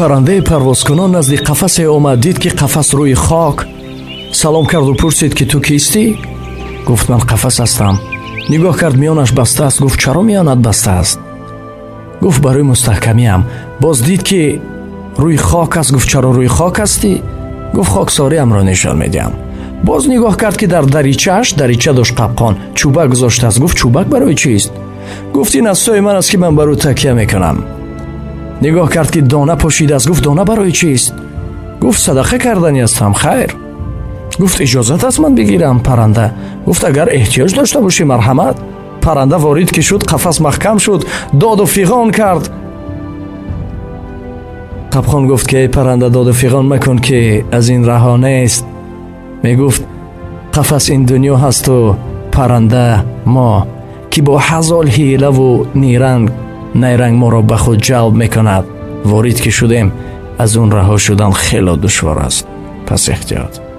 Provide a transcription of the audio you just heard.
паррандаи парвозкунон назди қафасе омад, дид ки қафас рӯи хок. салом карду пурсид ки ту кистӣ? гуфт ман қафас ҳастам. нигоҳ кард миёнаш бастааст. гуфт чаро миёнат бастааст? гуфт барои мустаҳкамиам. боз дид ки рӯи хок аст. гуфт чаро рӯи хок ҳастӣ? гуфт хоксориамро нишон медиҳам. боз нигоҳ кард ки дар даричааш, дарича дошт қапқон, чӯбак гузоштааст. гуфт чӯбак барои чист? гуфт ин асои ман аст ки ман бар ӯ такя мекунам. нигоҳ кард ки дона пошидааст. гуфт дона барои чист? гуфт садақа кардани ҳастам. хайр. гуфт иҷозат аст ман бигирам? парранда гуфт агар эҳтиёҷ дошта бошӣ марҳамат. парранда ворид ки шуд, қафас маҳкам шуд, доду фиғон кард. қапқон гуфт ки эй парранда, доду фиғон макун ки аз ин раҳо нест. мегуфт қафас ин дунё ҳасту парранда мо, ки бо ҳазол ҳилаву найранг моро ба худ ҷалб мекунад. ворид ки шудем, аз он раҳо шудан хело душвор аст. пас эҳтиёт.